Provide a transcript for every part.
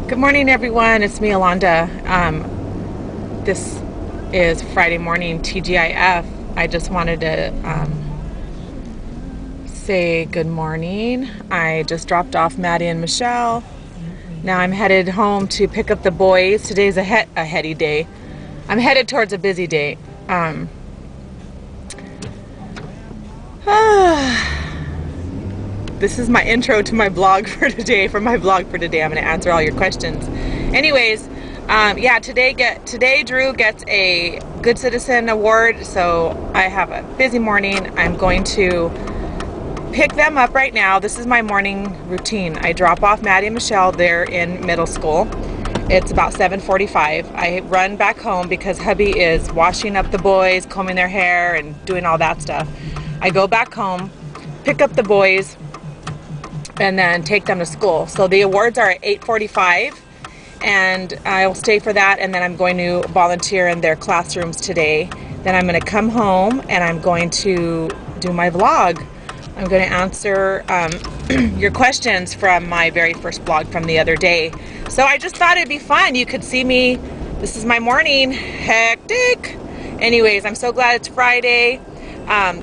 Good morning, everyone. It's me, Alonda. This is Friday morning TGIF. I just wanted to say good morning. I just dropped off Maddie and Michelle. Now I'm headed home to pick up the boys. Today's a heady day. I'm headed towards a busy day. This is my intro to my blog for today. I'm going to answer all your questions. Anyways, yeah, today Drew gets a Good Citizen Award, so I have a busy morning. I'm going to pick them up right now. This is my morning routine. I drop off Maddie and Michelle. They're in middle school. It's about 7:45. I run back home because hubby is washing up the boys, combing their hair, and doing all that stuff. I go back home, pick up the boys, and then take them to school. So the awards are at 8:45, and I'll stay for that, and then I'm going to volunteer in their classrooms today. Then I'm going to come home and I'm going to do my vlog. I'm going to answer your questions from my very first vlog from the other day. So I just thought it'd be fun. You could see me. This is my morning. Hectic. Anyways, I'm so glad it's Friday.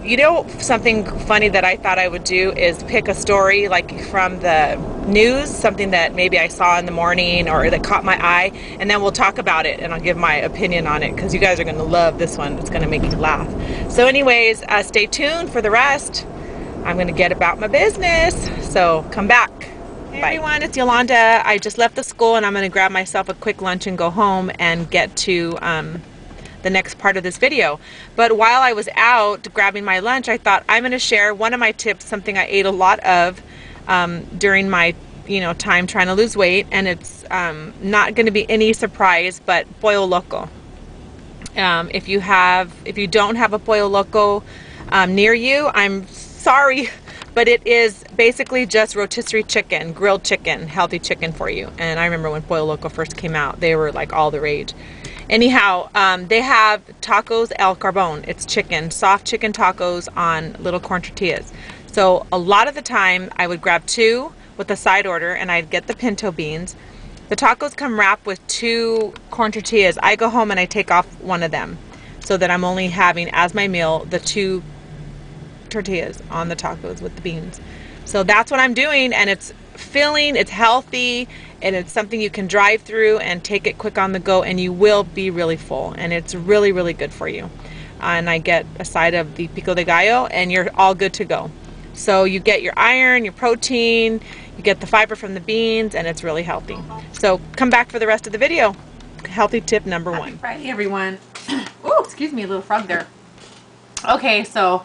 You know, something funny that I thought I would do is pick a story like from the news, something that maybe I saw in the morning or that caught my eye, and then we'll talk about it and I'll give my opinion on it because you guys are going to love this one. It's going to make you laugh. So anyways, stay tuned for the rest. I'm going to get about my business, so come back. Hey Bye. Everyone, it's Yolanda. I just left the school and I'm going to grab myself a quick lunch and go home and get to the next part of this video. But while I was out grabbing my lunch, I thought I'm going to share one of my tips, something I ate a lot of during my time trying to lose weight, and it's not going to be any surprise, but pollo loco. If you don't have a pollo loco near you, I'm sorry, but it is basically just rotisserie chicken, grilled chicken, healthy chicken for you. And I remember when pollo loco first came out, they were like all the rage. Anyhow, they have tacos al carbon. It's chicken, soft chicken tacos on little corn tortillas. So a lot of the time I would grab two with a side order and I'd get the pinto beans. The tacos come wrapped with 2 corn tortillas. I go home and I take off one of them so that I'm only having as my meal the 2 tortillas on the tacos with the beans. So that's what I'm doing, and it's filling, it's healthy, and it's something you can drive through and take it quick on the go, and you will be really full, and it's really, really good for you. And I get a side of the pico de gallo, and you're all good to go. So you get your iron, your protein, you get the fiber from the beans, and it's really healthy. So come back for the rest of the video. Healthy tip number 1. Happy Friday, everyone. Oh, excuse me, a little frog there. Okay, so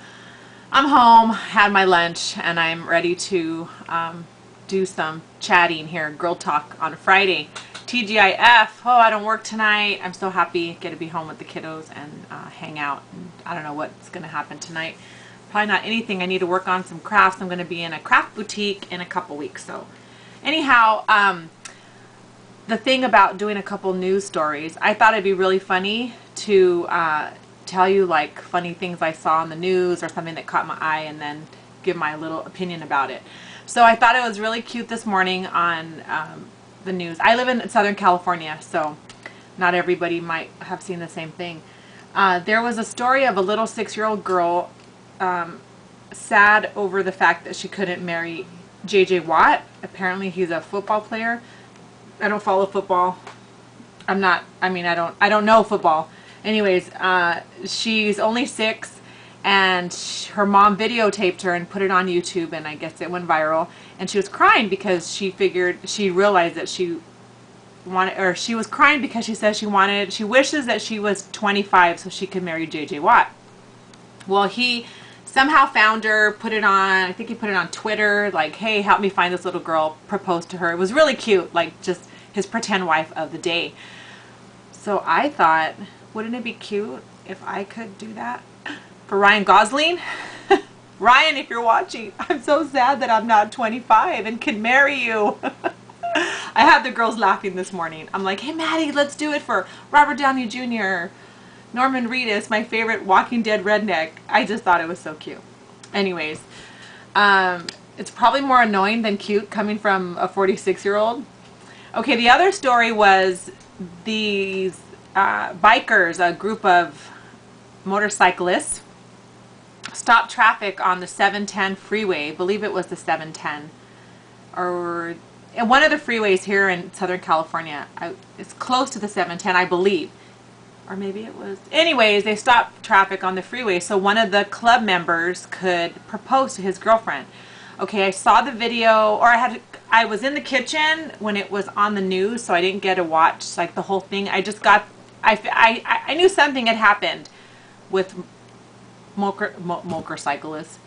I'm home, had my lunch, and I'm ready to do some chatting here, girl talk on Friday. TGIF, oh, I don't work tonight. I'm so happy, get to be home with the kiddos and hang out. And I don't know what's going to happen tonight. Probably not anything. I need to work on some crafts. I'm going to be in a craft boutique in a couple weeks. So anyhow, the thing about doing a couple news stories, I thought it'd be really funny to tell you like funny things I saw on the news or something that caught my eye and then give my little opinion about it. So I thought it was really cute this morning on the news. I live in Southern California, so not everybody might have seen the same thing. There was a story of a little 6-year-old girl sad over the fact that she couldn't marry J.J. Watt. Apparently he's a football player. I don't follow football. I don't know football. Anyways, she's only 6, and her mom videotaped her and put it on YouTube, and I guess it went viral. And she was crying because she realized that she wanted, or she was crying because she said she wishes that she was 25 so she could marry J.J. Watt. Well, he somehow found her, put it on, I think he put it on Twitter, like, hey, help me find this little girl, proposed to her. It was really cute, like just his pretend wife of the day. So I thought, wouldn't it be cute if I could do that for Ryan Gosling? Ryan, if you're watching, I'm so sad that I'm not 25 and can marry you. I had the girls laughing this morning. I'm like, hey Maddie, let's do it for Robert Downey Jr., Norman Reedus, my favorite Walking Dead redneck. I just thought it was so cute. Anyways, it's probably more annoying than cute coming from a 46-year-old. Okay, the other story was these bikers, a group of motorcyclists, stopped traffic on the 710 freeway. I believe it was the 710, or one of the freeways here in Southern California. It's close to the 710, I believe. Or maybe it was. Anyways, they stopped traffic on the freeway so one of the club members could propose to his girlfriend. Okay, I saw the video, or I was in the kitchen when it was on the news, so I didn't get to watch like the whole thing. I just got, I knew something had happened with motorcyclists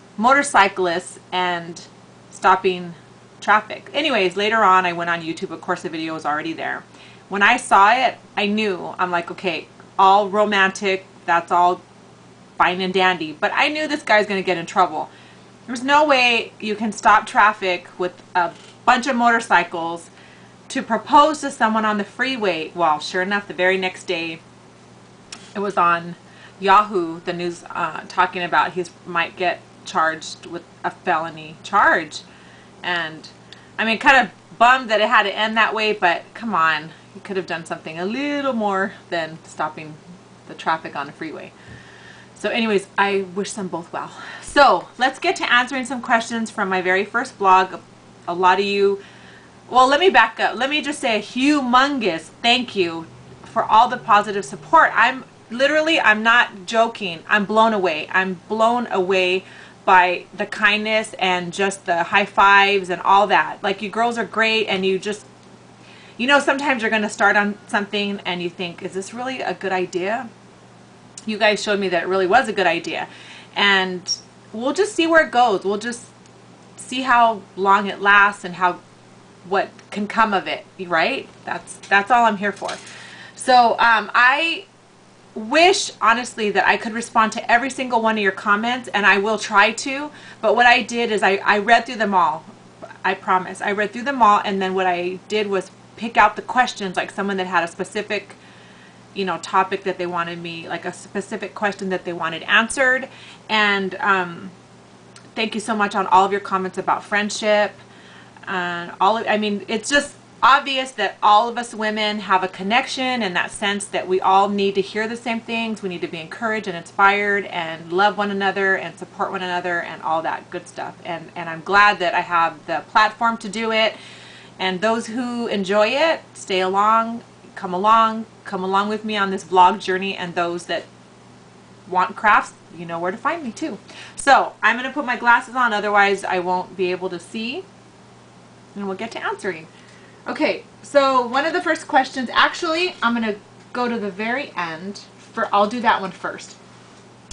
and stopping traffic. Anyways, later on I went on YouTube. Of course the video was already there. When I saw it, I knew, I'm like, okay, all romantic, that's all fine and dandy, but I knew this guy's gonna get in trouble. There's no way you can stop traffic with a bunch of motorcycles to propose to someone on the freeway. Well, sure enough, the very next day it was on Yahoo, the news, talking about he might get charged with a felony charge. And I mean, kind of bummed that it had to end that way, but come on, he could have done something a little more than stopping the traffic on the freeway. So anyways, I wish them both well. So let's get to answering some questions from my very first blog. A lot of you, well, let me back up. Let me just say a humongous thank you for all the positive support. I'm not joking. I'm blown away. I'm blown away by the kindness and just the high fives and all that. Like, you girls are great, and you just, you know, sometimes you're going to start on something and you think, is this really a good idea? You guys showed me that it really was a good idea. And we'll just see where it goes. We'll just see how long it lasts and what can come of it, right? That's all I'm here for. So I wish, honestly, that I could respond to every single one of your comments, and I will try to, but what I did is I read through them all. I promise. I read through them all, and then what I did was pick out the questions, like someone that had a specific, you know, topic that they wanted me, like a specific question that they wanted answered. And thank you so much on all of your comments about friendship and I mean, it's just obvious that all of us women have a connection in that sense, that we all need to hear the same things. We need to be encouraged and inspired and love one another and support one another and all that good stuff. And I'm glad that I have the platform to do it. And those who enjoy it, stay along, come along with me on this vlog journey. And those that want crafts, you know where to find me too. So I'm going to put my glasses on, otherwise I won't be able to see. And we'll get to answering. Okay, so one of the first questions, actually, I'm going to go to the very end. I'll do that one first.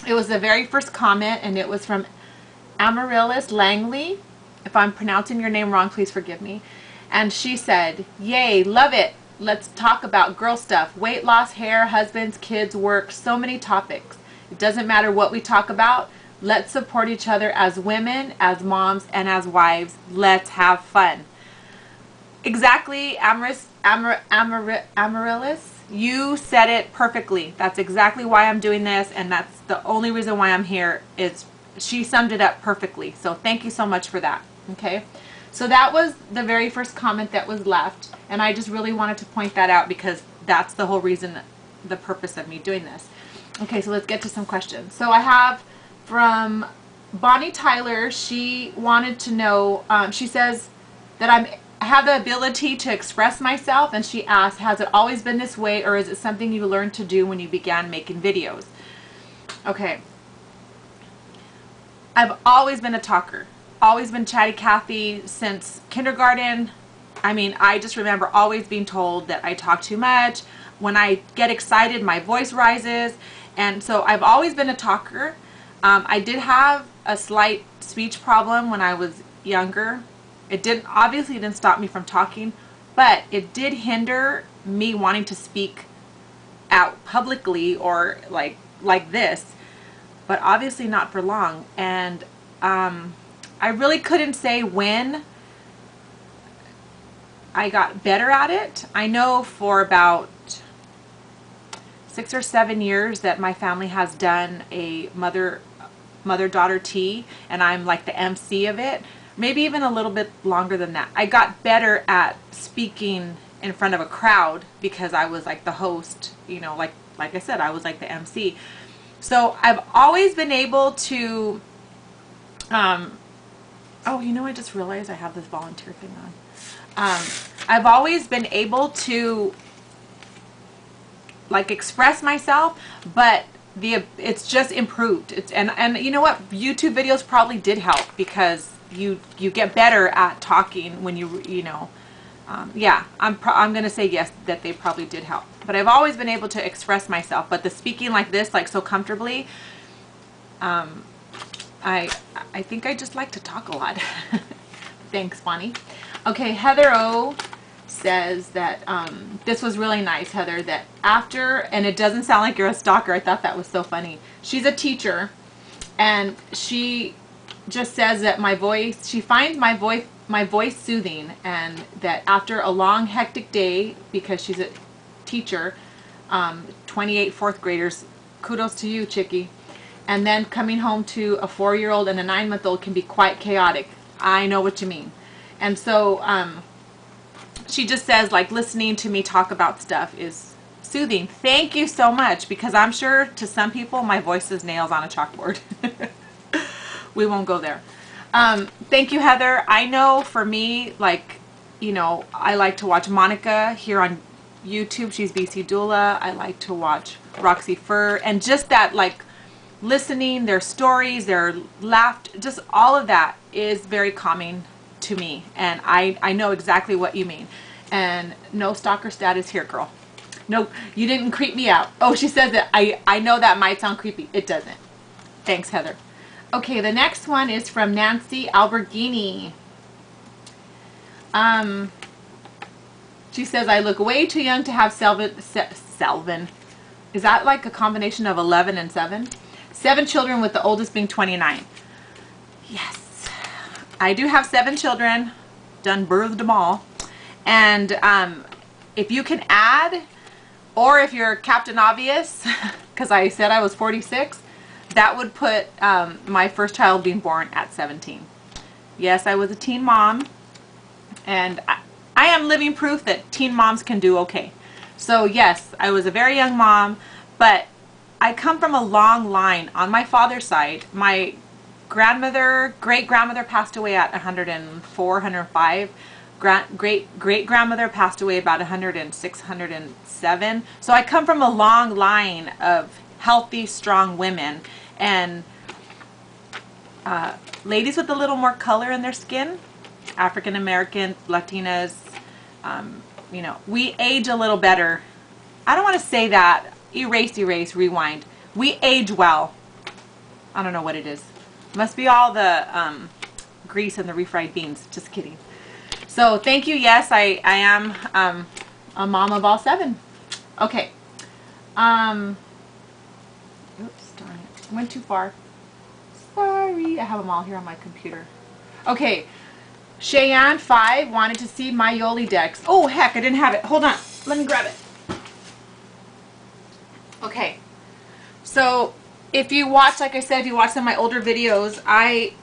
It was the very first comment, and it was from Amaryllis Langley. If I'm pronouncing your name wrong, please forgive me. And she said, "Yay, love it. Let's talk about girl stuff. Weight loss, hair, husbands, kids, work, so many topics. It doesn't matter what we talk about. Let's support each other as women, as moms, and as wives. Let's have fun." Exactly, Amaryllis. You said it perfectly. That's exactly why I'm doing this, and that's the only reason why I'm here. Is she summed it up perfectly. So thank you so much for that. Okay, so that was the very first comment that was left, and I just really wanted to point that out because that's the whole reason, the purpose of me doing this. Okay, so let's get to some questions. So I have from Bonnie Tyler. She wanted to know, she says that I have the ability to express myself, and she asked, has it always been this way, or is it something you learned to do when you began making videos? Okay, I've always been a talker, always been chatty Cathy since kindergarten. I mean, I just remember always being told that I talk too much. When I get excited, my voice rises, and so I've always been a talker. I did have a slight speech problem when I was younger. It obviously didn't stop me from talking, but it did hinder me wanting to speak out publicly or like this, but obviously not for long. And I really couldn't say when I got better at it. I know for about 6 or 7 years that my family has done a mother-daughter tea, and I'm like the MC of it. Maybe even a little bit longer than that. I got better at speaking in front of a crowd because I was like the host, you know, like I said, I was like the MC. So I've always been able to, oh, you know, I just realized I have this volunteer thing on. I've always been able to like express myself, but it's just improved. And you know what, YouTube videos probably did help because you get better at talking when you know, yeah, I'm gonna say yes, that they probably did help. But I've always been able to express myself, but the speaking like this, like so comfortably, I think I just like to talk a lot. Thanks, Bonnie. Okay, Heather O says that this was really nice, Heather, that after, and it doesn't sound like you're a stalker, I thought that was so funny. She's a teacher, and she just says that my voice, she finds my voice soothing, and that after a long hectic day, because she's a teacher, 28 fourth graders, kudos to you, chickie, and then coming home to a 4-year-old and a 9-month-old can be quite chaotic. I know what you mean. And so she just says, like, listening to me talk about stuff is soothing. Thank you so much, because I'm sure to some people my voice is nails on a chalkboard. We won't go there. Thank you, Heather. I know for me, like, you know, I like to watch Monica here on YouTube. She's BC Doula. I like to watch Roxy Fur, and just that, like, listening, their stories, their laughter, just all of that is very calming to me, and I know exactly what you mean. And no stalker status here, girl. No, you didn't creep me out. Oh, she says that I know that might sound creepy. It doesn't. Thanks, Heather. Okay, the next one is from Nancy Alberghini. She says, I look way too young to have Selvin. Is that like a combination of 11 and 7? 7 children, with the oldest being 29. Yes. I do have 7 children. Done birthed them all. And if you can add, or if you're Captain Obvious, because I said I was 46, that would put my first child being born at 17. Yes, I was a teen mom. And I am living proof that teen moms can do okay. So yes, I was a very young mom, but I come from a long line on my father's side. My grandmother, great-grandmother passed away at 104, 105. Great-grandmother passed away about 106, 107. So I come from a long line of healthy, strong women, and ladies with a little more color in their skin, African American, Latinas, you know, we age a little better. I don't want to say that. Erase, rewind. We age well. I don't know what it is. Must be all the grease and the refried beans. Just kidding. So thank you. Yes, I am a mom of all 7. Okay. Oops, darn it. Went too far. Sorry. I have them all here on my computer. Okay. Cheyenne 5 wanted to see my Yoliedex. Oh, heck, I didn't have it. Hold on. Let me grab it. Okay. So, if you watch, like I said, if you watch some of my older videos, I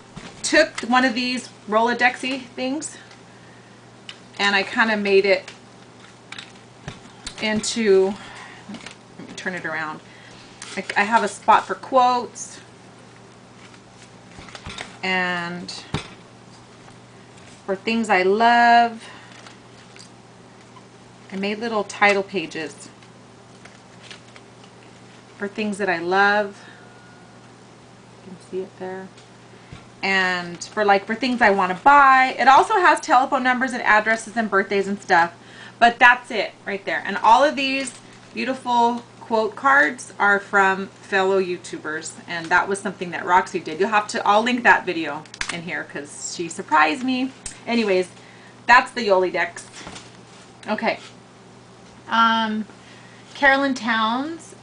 took one of these Rolodexy things and I kind of made it into, let me turn it around. I have a spot for quotes and for things I love. I made little title pages for things that I love. You can see it there. And for things I want to buy. It also has telephone numbers and addresses and birthdays and stuff. But that's it right there. And all of these beautiful quote cards are from fellow YouTubers. And that was something that Roxy did. You'll have to, I'll link that video in here because she surprised me. Anyways, that's the Yoliedex. Okay. Carolyn Towns.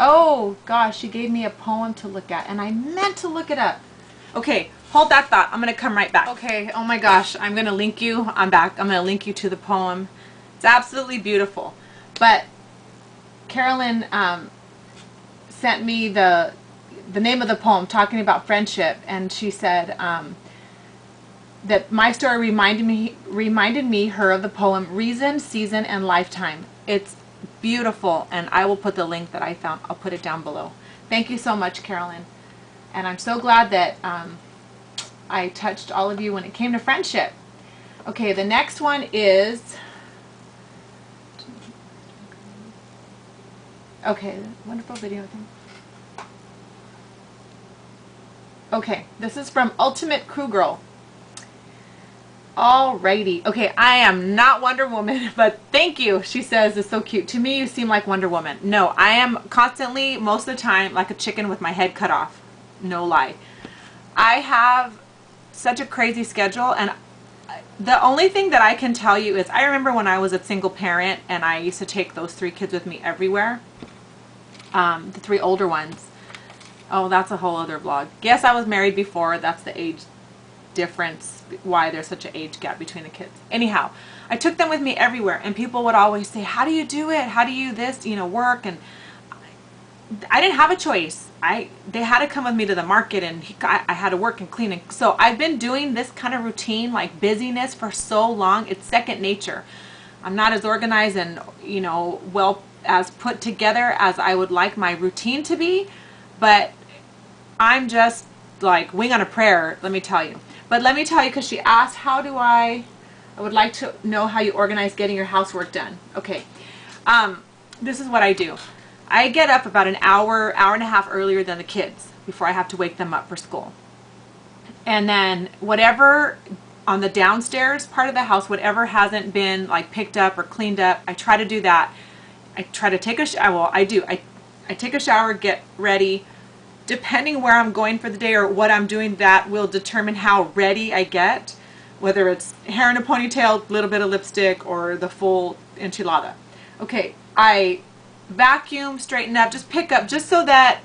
Oh gosh, she gave me a poem to look at and I meant to look it up. Okay, hold that thought. I'm going to come right back. Okay, oh my gosh, I'm going to link you. I'm back. I'm going to link you to the poem. It's absolutely beautiful. But Carolyn sent me the name of the poem talking about friendship, and she said, that my story reminded me her of the poem Reason, Season, and Lifetime. It's beautiful, and I will put the link that I found. I'll put it down below. Thank you so much, Carolyn. And I'm so glad that I touched all of you when it came to friendship. Okay, the next one is, okay, wonderful video thing. Okay, this is from Ultimate Crew Girl. Alrighty. Okay, I am not Wonder Woman, but thank you. She says, it's so cute. To me, you seem like Wonder Woman. No, I am constantly, most of the time, like a chicken with my head cut off. No lie. I have such a crazy schedule, and the only thing that I can tell you is I remember when I was a single parent and I used to take those 3 kids with me everywhere. The 3 older ones. Oh, that's a whole other vlog. Yes, I was married before. That's the age difference, why there's such an age gap between the kids. Anyhow, I took them with me everywhere, and people would always say, how do you do it? How do you this, you know, work? And I didn't have a choice. They had to come with me to the market, and I had to work and clean. And so I've been doing this kind of routine, like busyness, for so long. It's second nature. I'm not as organized and, you know, well as put together as I would like my routine to be, but I'm just like wing on a prayer, let me tell you. But let me tell you, because she asked, how do I would like to know how you organize getting your housework done. Okay, this is what I do. I get up about an hour, hour and a half earlier than the kids before I have to wake them up for school. And then whatever on the downstairs part of the house, whatever hasn't been like picked up or cleaned up, I try to do that. I try to take a shower. Well, I do. I take a shower, get ready. Depending where I'm going for the day or what I'm doing, that will determine how ready I get. Whether it's hair in a ponytail, little bit of lipstick, or the full enchilada. Okay, I vacuum, straighten up, just pick up, just so that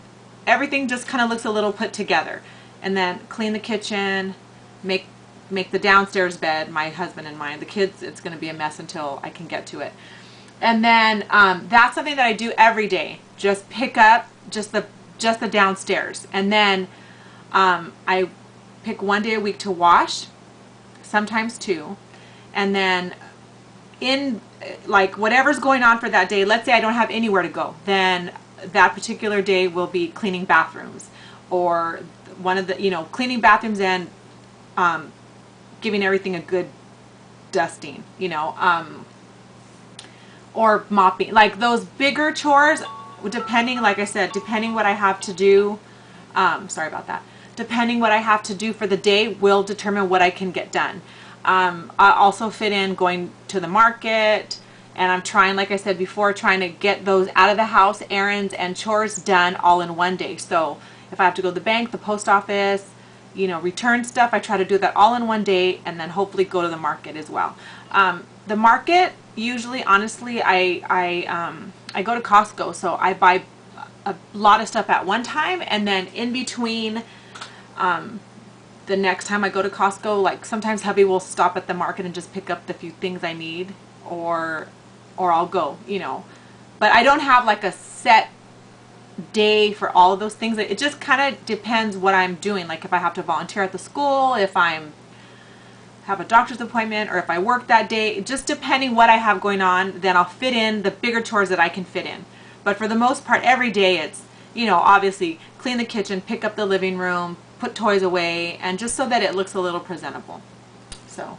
everything just kind of looks a little put together. And then clean the kitchen, make the downstairs bed, my husband and mine. The kids, it's going to be a mess until I can get to it. And then that's something that I do every day. Just pick up just the downstairs. And then I pick 1 day a week to wash, sometimes 2. And then in like whatever's going on for that day, let's say I don't have anywhere to go, then that particular day will be cleaning bathrooms, or one of the, you know, cleaning bathrooms and giving everything a good dusting, you know, or mopping, like those bigger chores, depending, like I said, depending what I have to do, sorry about that, depending what I have to do for the day will determine what I can get done. I also fit in going to the market, and I'm trying, like I said before, trying to get those out of the house errands and chores done all in one day. So if I have to go to the bank, the post office, you know, return stuff, I try to do that all in one day, and then hopefully go to the market as well. The market, usually, honestly, I go to Costco, so I buy a lot of stuff at one time, and then in between, the next time I go to Costco, like sometimes hubby will stop at the market and just pick up the few things I need, or I'll go, you know. But I don't have like a set day for all of those things. It just kind of depends what I'm doing. Like if I have to volunteer at the school, if I have a doctor's appointment, or if I work that day, just depending what I have going on, then I'll fit in the bigger chores that I can fit in. But for the most part, every day it's, you know, obviously clean the kitchen, pick up the living room, put toys away, and just so that it looks a little presentable. So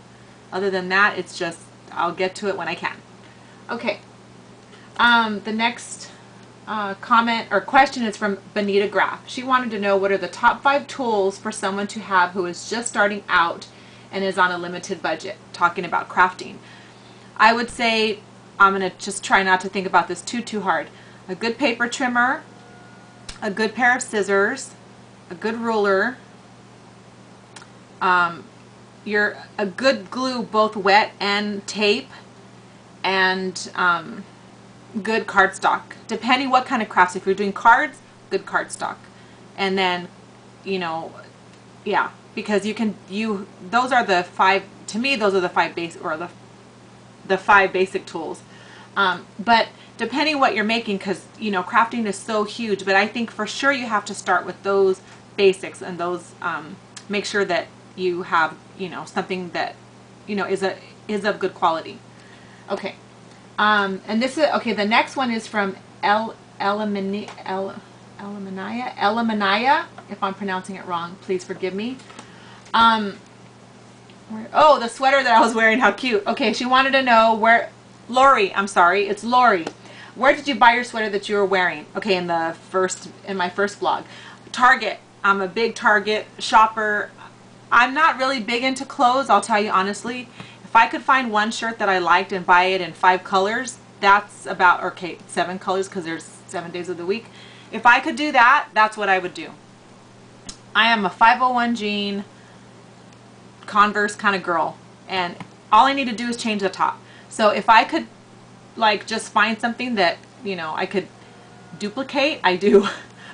other than that, it's just, I'll get to it when I can. Okay, the next comment or question is from Benita Graff. She wanted to know, what are the top 5 tools for someone to have who is just starting out and is on a limited budget, talking about crafting? I would say, I'm going to just try not to think about this too hard. A good paper trimmer, a good pair of scissors, a good ruler, a good glue, both wet and tape, and good cardstock. Depending what kind of crafts, if you're doing cards, good cardstock. And then, you know, yeah, because those are the 5, to me, those are the 5 basic, or the 5 basic tools. But depending what you're making, because, you know, crafting is so huge, but I think for sure you have to start with those basics, and those, make sure that you have, you know, something that, you know, is of good quality. Okay. And this is, okay, the next one is from Elamania, if I'm pronouncing it wrong, please forgive me. Oh, the sweater that I was wearing, how cute. Okay, she wanted to know where, Lori, I'm sorry, it's Lori. Where did you buy your sweater that you were wearing? Okay, in my first vlog. Target. I'm a big Target shopper. I'm not really big into clothes, I'll tell you honestly. If I could find one shirt that I liked and buy it in 5 colors, that's about, okay, 7 colors because there's 7 days of the week. If I could do that, that's what I would do. I am a 501 jean, Converse kind of girl, and all I need to do is change the top. So if I could like just find something that, you know, I could duplicate, I do.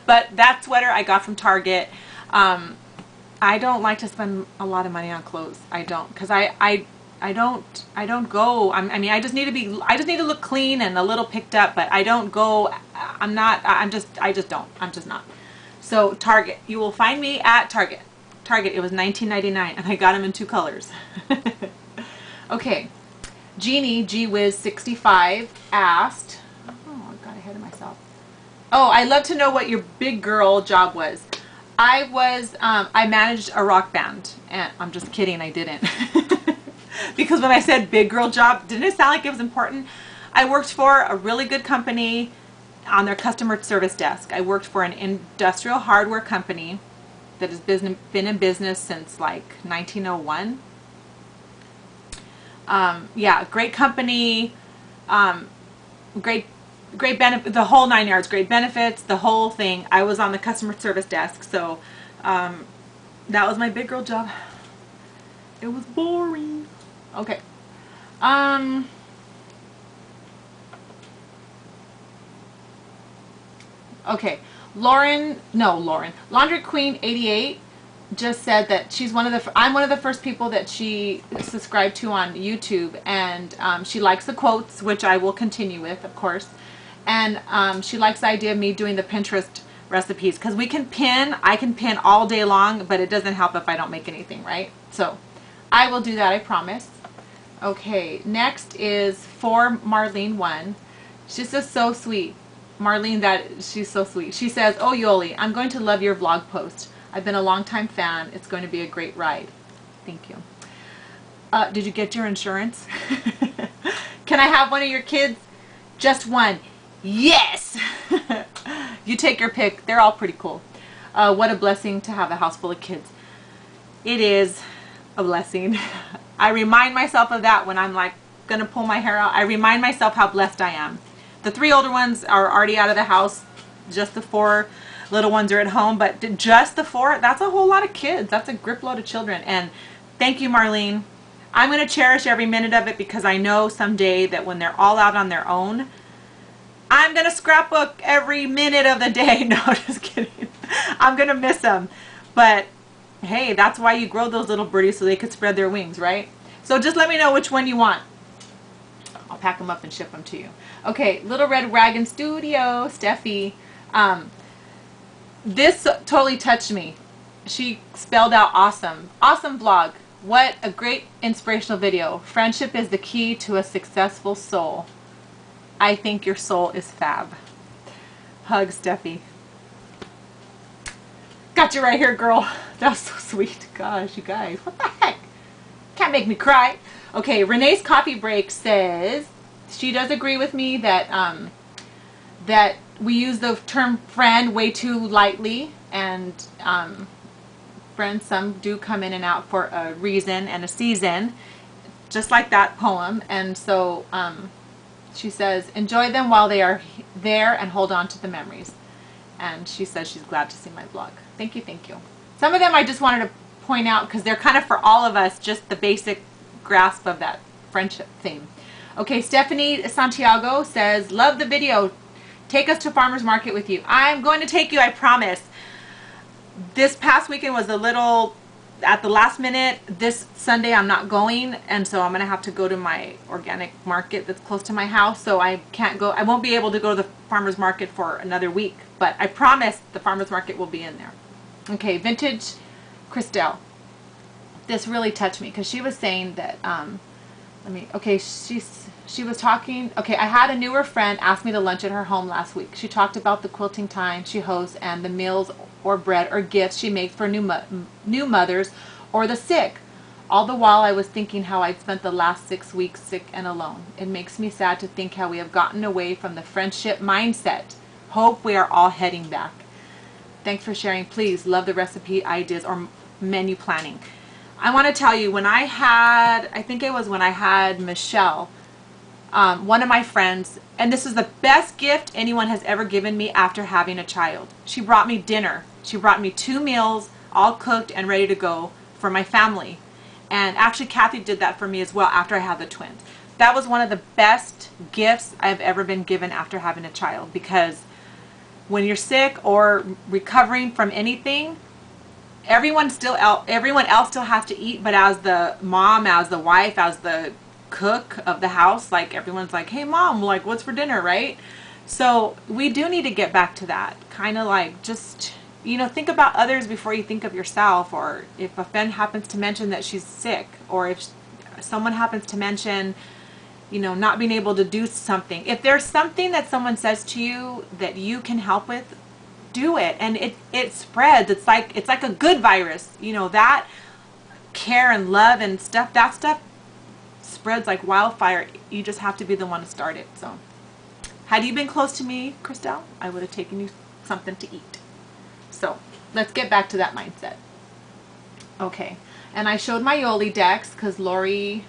But that sweater I got from Target. I don't like to spend a lot of money on clothes. I don't, because I don't go, I mean, I just need to look clean and a little picked up, but I don't go, I just don't, I'm just not. So Target, you will find me at Target. Target, it was $19.99 and I got them in 2 colors. Okay, Jeannie, GWiz65 asked, oh, I got ahead of myself. Oh, I'd love to know what your big girl job was. I managed a rock band, and I'm just kidding, I didn't. Because when I said big girl job, didn't it sound like it was important? I worked for a really good company on their customer service desk. I worked for an industrial hardware company that has been in business since like 1901. Yeah, great company, great benefit, the whole 9 yards, great benefits, the whole thing. I was on the customer service desk, so that was my big girl job. It was boring. Okay. Okay. Lauren, Laundry Queen 88 just said that she's I'm one of the first people that she subscribed to on YouTube, and she likes the quotes, which I will continue with, of course. And she likes the idea of me doing the Pinterest recipes, because I can pin all day long, but it doesn't help if I don't make anything, right? So I will do that, I promise. Okay, next is for Marlene 1. She's just so sweet. Marlene, she's so sweet. She says, oh Yoli, I'm going to love your vlog post. I've been a long-time fan. It's going to be a great ride. Thank you. Did you get your insurance? Can I have one of your kids? Just one. Yes! You take your pick. They're all pretty cool. What a blessing to have a house full of kids. It is a blessing. I remind myself of that when I'm like gonna pull my hair out. I remind myself how blessed I am. The 3 older ones are already out of the house. Just the 4 little ones are at home, but just the 4, that's a whole lot of kids. That's a grip load of children. And thank you, Marlene. I'm going to cherish every minute of it, because I know someday that when they're all out on their own, I'm going to scrapbook every minute of the day. No, just kidding. I'm going to miss them. But hey, that's why you grow those little birdies, so they could spread their wings, right? So just let me know which one you want. I'll pack them up and ship them to you. Okay, Little Red Wagon Studio, Steffi. This totally touched me. She spelled out awesome. Awesome vlog. What a great inspirational video. Friendship is the key to a successful soul. I think your soul is fab. Hug, Steffi. Got you right here, girl. That's so sweet. Gosh, you guys. What the heck? Can't make me cry. Okay, Renee's Coffee Break says she does agree with me that that we use the term friend way too lightly, and friends, some do come in and out for a reason and a season, just like that poem. And so she says, enjoy them while they are there and hold on to the memories. And she says she's glad to see my vlog. Thank you, thank you. Some of them I just wanted to point out because they're kind of for all of us, just the basic grasp of that friendship theme. Okay, Stephanie Santiago says, love the video. Take us to farmer's market with you. I'm going to take you, I promise. This past weekend was a little at the last minute. This Sunday I'm not going, and so I'm going to have to go to my organic market that's close to my house, so I can't go. I won't be able to go to the farmer's market for another week, but I promise the farmer's market will be in there. Okay, Vintage Christelle. this really touched me because she was saying that, okay, she was talking, okay, I had a newer friend ask me to lunch at her home last week. She talked about the quilting time she hosts and the meals or bread or gifts she makes for new mothers or the sick. All the while I was thinking how I'd spent the last 6 weeks sick and alone. It makes me sad to think how we have gotten away from the friendship mindset. Hope we are all heading back. Thanks for sharing. Please, love the recipe ideas or menu planning. I want to tell you, when I think it was when I had Michelle, one of my friends, and this is the best gift anyone has ever given me after having a child. She brought me dinner. She brought me 2 meals, all cooked and ready to go for my family. And actually Kathy did that for me as well after I had the twins. That was one of the best gifts I've ever been given after having a child, because when you're sick or recovering from anything, everyone else still has to eat, but as the mom, as the wife, as the cook of the house, like everyone's like, hey mom, like what's for dinner, right? So we do need to get back to that, kind of like just, you know, think about others before you think of yourself. Or if a friend happens to mention that she's sick, or if someone happens to mention, you know, not being able to do something, if there's something that someone says to you that you can help with, do it. And it spreads. It's like a good virus, you know, that care and love and stuff, that stuff spreads like wildfire. You just have to be the one to start it. So had you been close to me, Christelle, I would have taken you something to eat. So let's get back to that mindset. Okay, and I showed my Yoli decks because Lori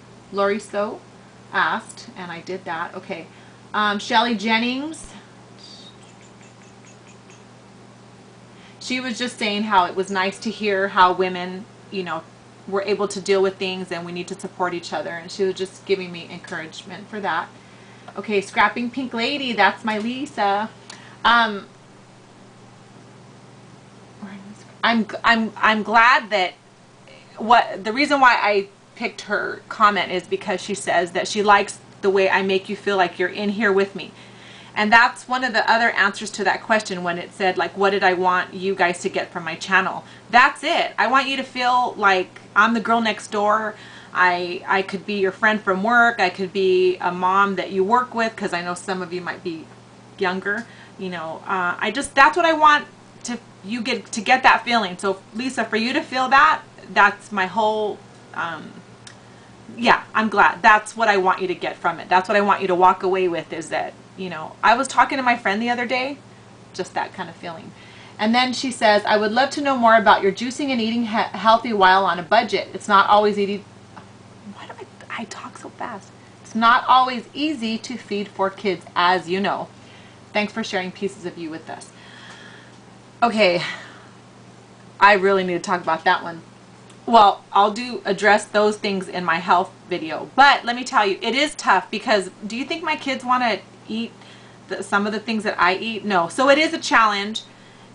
so asked, and I did that. Okay, Shelly Jennings, she was just saying how it was nice to hear how women, you know, were able to deal with things and we need to support each other, and she was just giving me encouragement for that. Okay, Scrapping Pink Lady, that's my Lisa. I'm glad that the reason why I picked her comment is because she says that she likes the way I make you feel like you're in here with me. And that's one of the other answers to that question when it said, like, what did I want you guys to get from my channel? That's it. I want you to feel like I'm the girl next door. I could be your friend from work. I could be a mom that you work with, because I know some of you might be younger. You know, that's what I want you get to get that feeling. So Lisa, for you to feel that, that's my whole, yeah, I'm glad. That's what I want you to get from it. That's what I want you to walk away with, is that, you know, I was talking to my friend the other day, just that kind of feeling. And then she says, I would love to know more about your juicing and eating healthy while on a budget. It's not always easy. Why do I talk so fast? It's not always easy to feed 4 kids, as you know. Thanks for sharing pieces of you with us. Okay, I really need to talk about that one. Well, I'll address those things in my health video. But let me tell you, it is tough, because do you think my kids want to eat some of the things that I eat? No. So it is a challenge,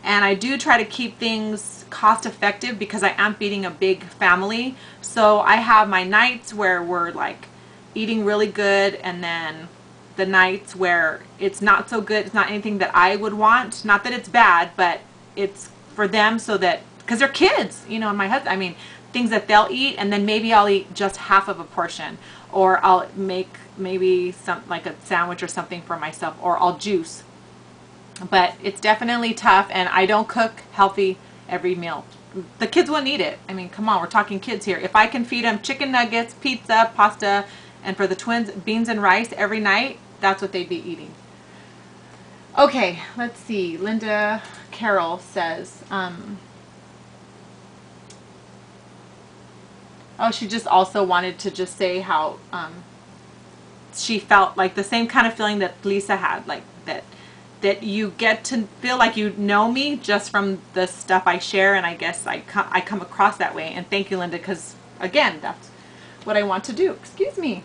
and I do try to keep things cost effective because I am feeding a big family. So I have my nights where we're like eating really good, and then the nights where it's not so good. It's not anything that I would want. Not that it's bad, but it's for them, so that, because they're kids, you know, and my husband, I mean, things that they'll eat, and then maybe I'll eat just half of a portion, or I'll make maybe like a sandwich or something for myself, or I'll juice. But it's definitely tough, and I don't cook healthy every meal. The kids wouldn't eat it. I mean, come on, we're talking kids here. If I can feed them chicken nuggets, pizza, pasta, and for the twins, beans and rice every night, that's what they'd be eating. Okay, let's see. Linda Carroll says, oh, she just also wanted to just say how she felt like the same kind of feeling that Lisa had, like that you get to feel like you know me just from the stuff I share, and I guess I come across that way. And thank you, Linda, because again, that's what I want to do. Excuse me.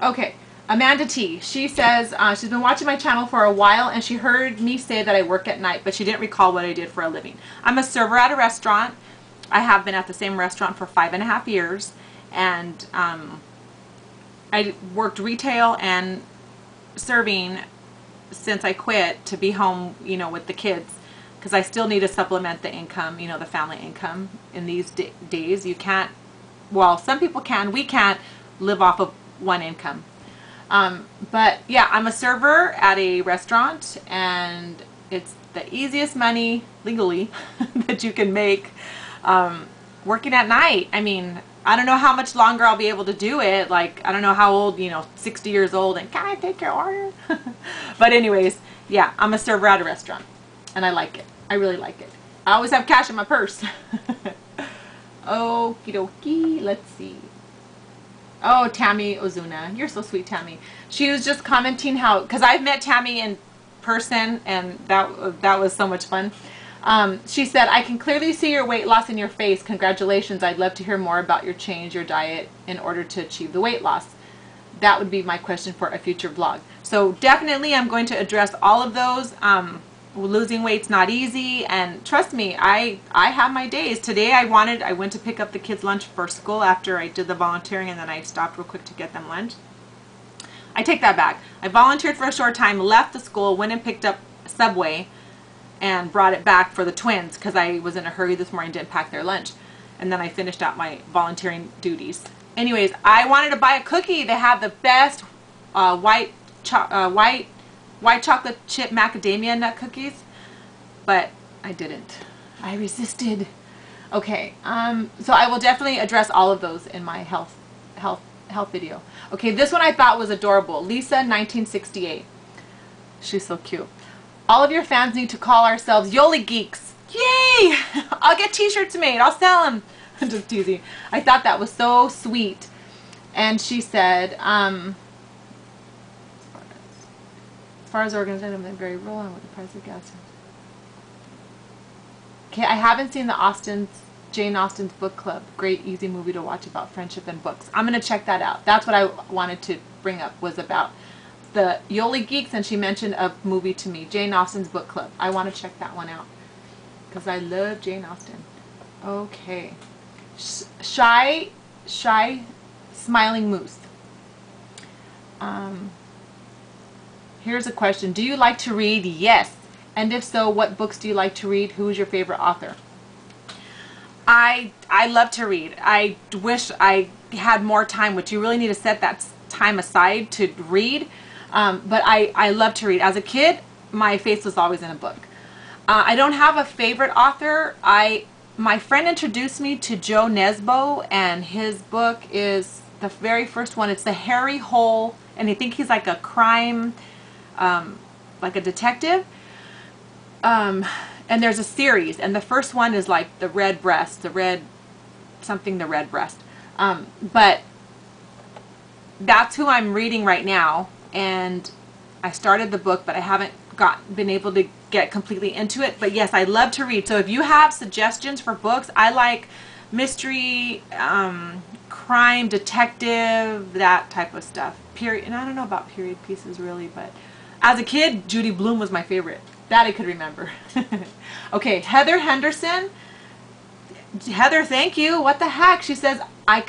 Okay, Amanda T. She says she's been watching my channel for a while, and she heard me say that I work at night, but she didn't recall what I did for a living. I'm a server at a restaurant. I have been at the same restaurant for 5.5 years, and I worked retail and serving since I quit to be home, you know, with the kids, because I still need to supplement the income, you know, the family income in these days. You can't, well, some people can, we can't live off of one income. But yeah, I'm a server at a restaurant, and it's the easiest money legally that you can make working at night. I mean, I don't know how much longer I'll be able to do it. Like, I don't know how old, you know, 60 years old, and can I take your order? But anyways, yeah, I'm a server at a restaurant, and I like it. I really like it. I always have cash in my purse. Okie dokie, let's see. Oh, Tammy Ozuna. You're so sweet, Tammy. She was just commenting how, because I've met Tammy in person, and that was so much fun. She said, I can clearly see your weight loss in your face. Congratulations. I'd love to hear more about your change, your diet, in order to achieve the weight loss. That would be my question for a future vlog. So definitely I'm going to address all of those. Losing weight's not easy, and trust me, I have my days. Today I went to pick up the kids' lunch for school after I did the volunteering, and then I stopped real quick to get them lunch. I take that back. I volunteered for a short time, left the school, went and picked up Subway, and brought it back for the twins because I was in a hurry this morning, didn't pack their lunch. And then I finished out my volunteering duties. Anyways, I wanted to buy a cookie. They have the best white chocolate chip macadamia nut cookies, but I didn't. I resisted. Okay, so I will definitely address all of those in my health video. Okay, this one I thought was adorable. Lisa, 1968. She's so cute. All of your fans need to call ourselves Yoli Geeks. Yay! I'll get t-shirts made. I'll sell them. I'm just teasing. I thought that was so sweet. And she said, as far as organization, I'm very rolling with the price of gas. Okay, I haven't seen the Jane Austen's book club. Great, easy movie to watch about friendship and books. I'm going to check that out. That's what I wanted to bring up, was about the Yoli Geeks, and she mentioned a movie to me, Jane Austen's book club. I want to check that one out because I love Jane Austen. Okay. Shy Smiling Moose. Here's a question. Do you like to read? Yes. And if so, what books do you like to read? Who is your favorite author? I love to read. I wish I had more time, which you really need to set that time aside to read. But I love to read. As a kid, my face was always in a book. I don't have a favorite author. My friend introduced me to Joe Nesbo, and his book is the very first one. It's The Harry Hole, and I think he's like a crime, like a detective. And there's a series, and the first one is like the red breast, the red breast. But that's who I'm reading right now. And I started the book, but I haven't been able to get completely into it. But yes, I love to read. So if you have suggestions for books, I like mystery, crime, detective, that type of stuff. Period. And I don't know about period pieces really, but as a kid, Judy Blume was my favorite. That I could remember. Okay, Heather Henderson. Heather, thank you. What the heck? She says, I'll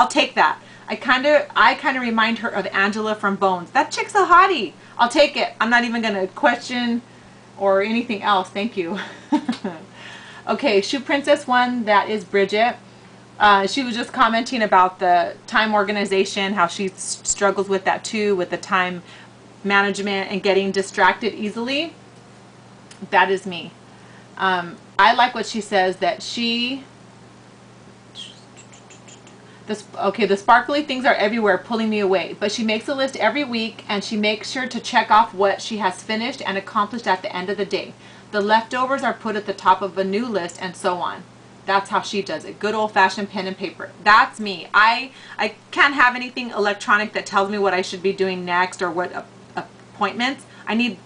take that. I kind of remind her of Angela from Bones. That chick's a hottie. I'll take it. I'm not even going to question or anything else. Thank you. Okay, Shoe Princess one, that is Bridget. She was just commenting about the time organization, how she struggles with that too, with the time management and getting distracted easily. That is me. I like what she says, that the sparkly things are everywhere, pulling me away. But she makes a list every week, and she makes sure to check off what she has finished and accomplished at the end of the day. The leftovers are put at the top of a new list, and so on. That's how she does it. Good old-fashioned pen and paper. That's me. I can't have anything electronic that tells me what I should be doing next or what appointments. I need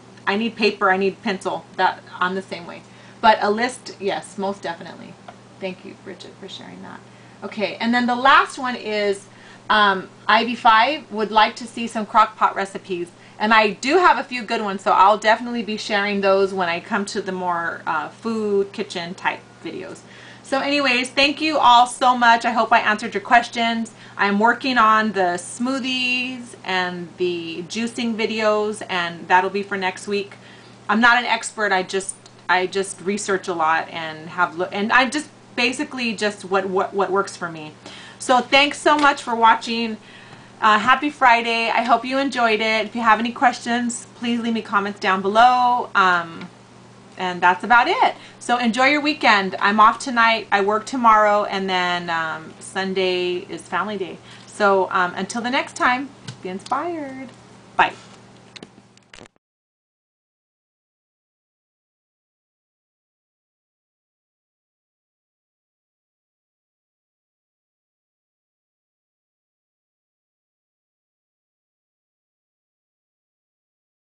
paper. I need pencil. I'm the same way. But a list, yes, most definitely. Thank you, Bridget, for sharing that. Okay, and then the last one is Ivy5 would like to see some crock pot recipes. And I do have a few good ones, so I'll definitely be sharing those when I come to the more food, kitchen type videos. So anyways, thank you all so much. I hope I answered your questions. I'm working on the smoothies and the juicing videos, and that'll be for next week. I'm not an expert. I I just research a lot and and I just basically just what works for me. So thanks so much for watching. Happy Friday. I hope you enjoyed it. If you have any questions, please leave me comments down below. And that's about it. So enjoy your weekend. I'm off tonight. I work tomorrow, and then Sunday is family day. So until the next time, be inspired. Bye.